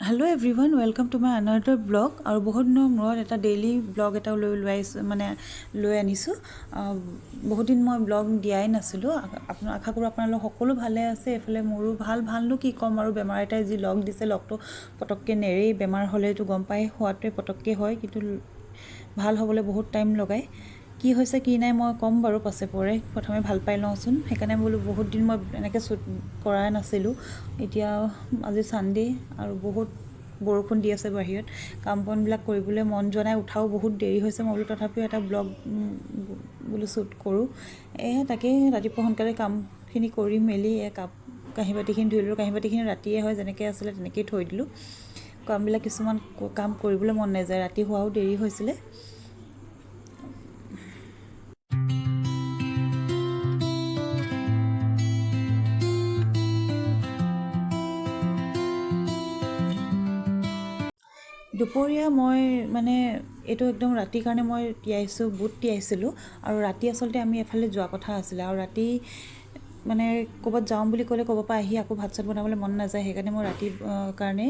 Hello everyone, welcome to my another blog. আৰু বহুত দিনৰ মূৰত এটা ডেইলি ব্লগ এটা লৈ আনিছো। বহুত দিন মই ব্লগ দিয়াই নাছিলো। আপোনাক আশা কৰো আপোনালোক সকলো ভালে আছে। এফালে মোৰো ভালনো কি কম আৰু বেমাৰ এটাই যি লগ দিছে, লগটো পটককে নেৰেই। বেমাৰ হলেতো গম পাই হোৱাটোৱে পটককে হয়, কিন্তু ভাল হ'বলৈ বহুত টাইম লগায়। কি হৈছে কি নাই মই কম বাৰু পাছে পৰে, প্ৰথমে ভাল পাই লওঁচোন। সেইকাৰণে বোলো বহুত দিন মই এনেকৈ শ্বুট কৰা নাছিলোঁ। এতিয়া আজি সানডে আৰু বহুত বৰষুণ দি আছে বাহিৰত, কাম বনবিলাক কৰিবলৈ মন যোৱা নাই, উঠাও বহুত দেৰি হৈছে। মই বোলো তথাপিও এটা ব্লগ বোলো শ্বুট কৰোঁ। তাকেই ৰাতিপুৱা সোনকালে কামখিনি কৰি মেলি কাঁহী বাতিখিনি ধুই দিলোঁ। কাঁহী বাতিখিনি ৰাতিয়ে হয়, যেনেকৈ আছিলে তেনেকেই থৈ দিলোঁ। কামবিলাক কিছুমান কাম কৰিবলৈ মন নাযায়, ৰাতি হোৱাও দেৰি হৈছিলে। দুপৰীয়া মই এইটো একদম ৰাতিৰ কাৰণে মই বুট তিয়াইছিলোঁ। আৰু ৰাতি আচলতে আমি এফালে যোৱা কথা আছিলে, আৰু ৰাতি ক'ৰবাত যাওঁ বুলি ক'লে ক'ৰবাৰ পৰা আহি আকৌ ভাত চাত বনাবলৈ মন নাযায়। সেইকাৰণে মই ৰাতিৰ কাৰণে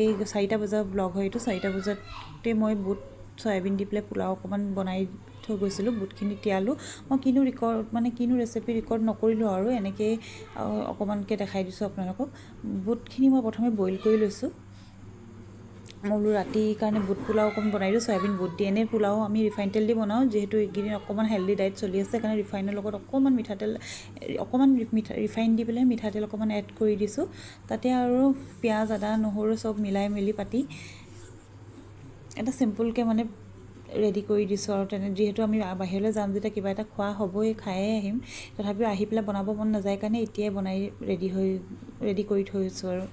এই 4টা বজাৰ ব্লগ হয় এইটো। 4টা বজাতে মই বুট চয়াবিন দি পেলাই পোলাও অকণমান বনাই থৈ গৈছিলোঁ। বুটখিনি তিয়ালোঁ। মই কিনো ৰেচিপি ৰেকৰ্ড নকৰিলোঁ, আৰু এনেকৈ অকণমানকৈ দেখাই দিছোঁ আপোনালোকক। বুটখিনি মই প্ৰথমে বইল কৰি লৈছোঁ। মই বোলো ৰাতিৰ কাৰণে বুট পোলাও অকণমান বনাই দিওঁ, চয়াবিন বুট দি। এনেই পোলাও আমি ৰিফাইন তেল দি বনাওঁ, যিহেতু এইকেইদিন অকণমান হেল্ডি ডায়েট চলি আছে। সেইকাৰণে ৰিফাইনৰ লগত অকণমান ৰিফাইন দি পেলাই মিঠাতেল অকণমান এড কৰি দিছোঁ। তাতে আৰু পিঁয়াজ আদা নহৰু চব মিলাই মেলি পাতি এটা চিম্পুলকৈ ৰেডি কৰি দিছোঁ। আৰু যিহেতু আমি বাহিৰলৈ যাম যেতিয়া কিবা এটা খোৱা হ'বই, খায়ে আহিম। তথাপিও আহি পেলাই বনাব মন নাযায় কাৰণে এতিয়াই বনাই ৰেডি কৰি থৈছোঁ।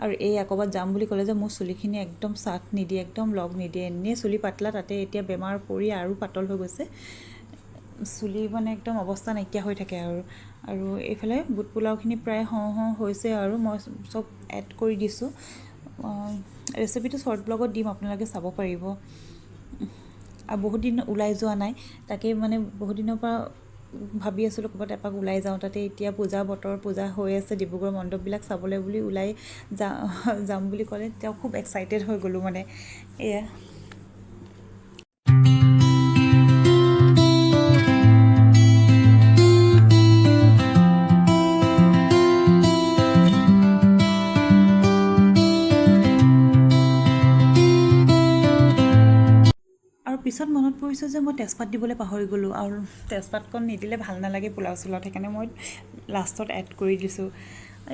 আৰু এই ক'ৰবাত যাম বুলি ক'লে যে মোৰ চুলিখিনি একদম চাথ নিদিয়ে, একদম লগ নিদিয়ে। এনেই চুলি পাতলা, তাতে এতিয়া বেমাৰ পৰি আৰু পাতল হৈ গৈছে। চুলি একদম অৱস্থা নাইকিয়া হৈ থাকে। আৰু এইফালে বুট পোলাওখিনি প্ৰায় হৈছে, আৰু মই চব এড কৰি দিছোঁ। ৰেচিপিটো শ্বৰ্ট ব্লগত দিম, আপোনালোকে চাব পাৰিব। আৰু বহুত দিন ওলাই যোৱা নাই, তাকে বহুত দিনৰ পৰা ভাবি আছিলোঁ ক'ৰবাত এপাক ওলাই যাওঁ। তাতে এতিয়া পূজা হৈ আছে, ডিব্ৰুগড় মণ্ডপবিলাক চাবলৈ বুলি ওলাই যাম বুলি ক'লে তেওঁ খুব এক্সাইটেড হৈ গ'লোঁ এয়া। আৰু পিছত মনত পৰিছে যে মই তেজপাত দিবলৈ পাহৰি গ'লোঁ, আৰু তেজপাতকণ নিদিলে ভাল নালাগে পোলাও চোলাওত। সেইকাৰণে মই লাষ্টত এড কৰি দিছোঁ।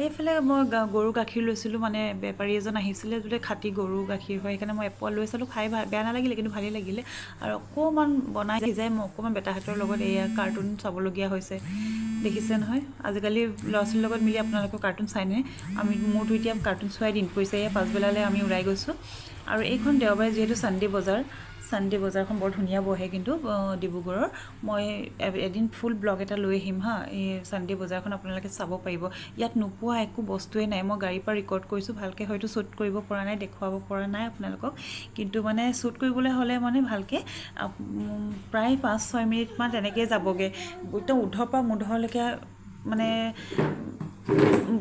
এইফালে মই গৰু গাখীৰ লৈছিলোঁ, বেপাৰী এজন আহিছিলে, যদি খাটি গৰু গাখীৰ হয়। সেইকাৰণে মই এপোৱা লৈ চালোঁ, খাই বেয়া নালাগিলে, কিন্তু ভালেই লাগিলে। আৰু অকণমান বনাই সিজাই মই অকণমান বেটাহঁতৰ লগত এয়া কাৰ্টুন চাবলগীয়া হৈছে। দেখিছে নহয়, আজিকালি ল'ৰা ছোৱালীৰ লগত মিলি আপোনালোকৰ কাৰ্টুন চাইনে? মোৰতো এতিয়া কাৰ্টুন চোৱাই দিন পৰিছে। এয়া পাছবেলালৈ আমি ওলাই গৈছোঁ। আৰু এইখন দেওবাৰে যিহেতু ছানডে বজাৰখন বৰ ধুনীয়া বহে কিন্তু ডিব্ৰুগড়ৰ। মই এদিন ফুল ব্লগ এটা লৈ আহিম এই ছানডে বজাৰখন আপোনালোকে চাব পাৰিব। ইয়াত নোপোৱা একো বস্তুৱেই নাই। মই গাড়ীৰ পৰা ৰেকৰ্ড কৰিছোঁ, ভালকৈ হয়তো শ্বুট কৰিব পৰা নাই, দেখুৱাব পৰা নাই আপোনালোকক। কিন্তু শ্বুট কৰিবলৈ হ'লে ভালকৈ প্ৰায় 5-6 মিনিটমান তেনেকৈ যাবগৈ। একদম উধৰ পৰা মুধলৈকে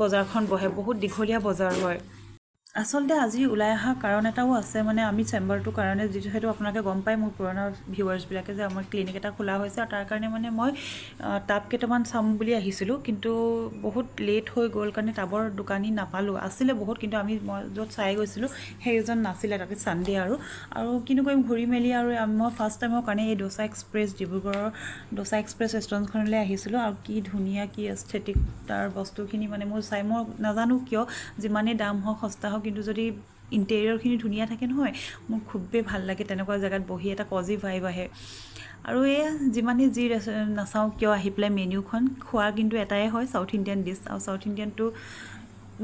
বজাৰখন বহে। বহুত দীঘলীয়া বজাৰ হয়। আচলতে আজি ওলাই অহা কাৰণ এটাও আছে, আমি চেম্বাৰটোৰ কাৰণে, যিহেতু আপোনালোকে গম পায় মোৰ পুৰণা ভিউৱাৰ্ছবিলাকে যে আমাৰ ক্লিনিক এটা খোলা হৈছে। আৰু তাৰ কাৰণে মই টাব কেইটামান চাম বুলি আহিছিলোঁ, কিন্তু বহুত লেট হৈ গ'ল কাৰণে টাবৰ দোকানী নাপালোঁ। আছিলে বহুত, কিন্তু মই য'ত চাই গৈছিলোঁ সেইজন নাছিলে, তাতে ছানডে আৰু কিনো কৰিম ঘূৰি মেলি। আৰু মই ফাৰ্ষ্ট টাইমৰ কাৰণে এই ডোচা এক্সপ্ৰেছ, ডিব্ৰুগড়ৰ ডোচা এক্সপ্ৰেছ ৰেষ্টুৰেণ্টখনলৈ আহিছিলোঁ। আৰু কি ধুনীয়া, কি এস্থেটিক তাৰ বস্তুখিনি মই নাজানো কিয়, যিমানেই দাম হওক সস্তা হওক, কিন্তু যদি ইণ্টেৰিয়ৰখিনি ধুনীয়া থাকে নহয়, মোৰ খুবেই ভাল লাগে। তেনেকুৱা জেগাত বহি এটা কজি ভাইব আহে। আৰু এয়া যিমানেই যি নাচাওঁ কিয়, আহি পেলাই মেনুখন খোৱা কিন্তু এটাই হয়, চাউথ ইণ্ডিয়ান ডিছ। আৰু চাউথ ইণ্ডিয়ানটো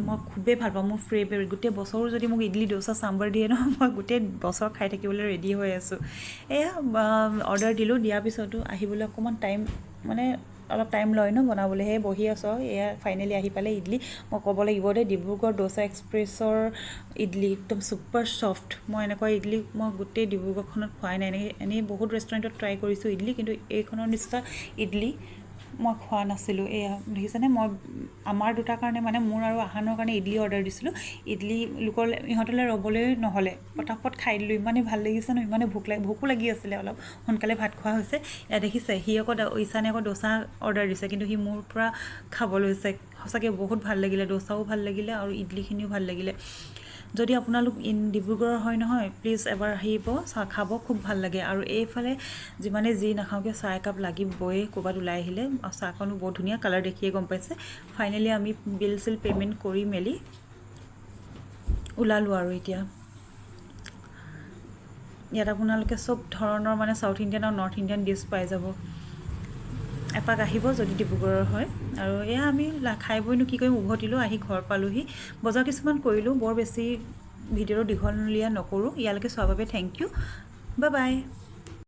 মই খুবেই ভাল পাওঁ, মোৰ ফেভৰেট। গোটেই বছৰো যদি মোক ইডলি ডোচা চাম্বাৰ দিয়ে নহয়, মই গোটেই বছৰ খাই থাকিবলৈ ৰেডি হৈ আছোঁ। এয়া অৰ্ডাৰ দিলোঁ, দিয়াৰ পিছতো আহিবলৈ অকণমান টাইম অলপ টাইম লয় বনাবলৈ। সেই বহি আছোঁ আৰু এয়া ফাইনেলি আহি পালে ইডলি। মই ক'ব লাগিব দেই, ডিব্ৰুগড় ডোচা এক্সপ্ৰেছৰ ইডলি একদম ছুপাৰ ছফ্ট। মই এনেকুৱা ইডলি গোটেই ডিব্ৰুগড়খনত খোৱাই নাই। এনেই বহুত ৰেষ্টুৰেণ্টত ট্ৰাই কৰিছোঁ ইডলি, কিন্তু এইখনৰ নিচিনা ইডলি মই খোৱা নাছিলোঁ। এয়া দেখিছেনে, মই আমাৰ দুটাৰ কাৰণে মানে মোৰ আৰু আহানৰ কাৰণে ইডলি অৰ্ডাৰ দিছিলোঁ। ইডলি লোকলৈ ইহঁতলৈ ৰ'বলৈ নহ'লে পটাপট খাই দিলোঁ। ইমানেই ভাল লাগিছে ন, ইমানেই ভোকো লাগি আছিলে, অলপ সোনকালে ভাত খোৱা হৈছে। এয়া দেখিছে, সি আকৌ ঈশানে আকৌ ডোচা অৰ্ডাৰ দিছে, কিন্তু সি মোৰ পৰা খাব লৈছে। সঁচাকৈ বহুত ভাল লাগিলে, ডোচাও ভাল লাগিলে আৰু ইডলিখিনিও ভাল লাগিলে। যদি আপোনালোক ডিব্ৰুগড়ৰ হয় নহয়, প্লিজ এবাৰ আহিব, চাহ খাব, খুব ভাল লাগে। আৰু এইফালে যিমানে যি নাখাওঁ কিয় চাহ একাপ লাগিবই ক'ৰবাত ওলাই আহিলে। আৰু চাহকণো বহুত ধুনীয়া, কালাৰ দেখিয়ে গম পাইছে। ফাইনেলি আমি বিল চিল পে'মেণ্ট কৰি মেলি ওলালোঁ আৰু এতিয়া ইয়াত আপোনালোকে চব ধৰণৰ মানে চাউথ ইণ্ডিয়ান আৰু নৰ্থ ইণ্ডিয়ান ডিছ পাই যাব। এপাক আহিব যদি ডিব্ৰুগড়ৰ হয়। আৰু এয়া আমি খাই বৈনো কি কৰিম, উভতিলোঁ, আহি ঘৰ পালোঁহি। বজাৰ কিছুমান কৰিলোঁ, বৰ বেছি ভিডিঅ'টো দীঘলীয়া নকৰোঁ। ইয়ালৈকে চোৱাৰ বাবে থেংক ইউ, বাই বাই।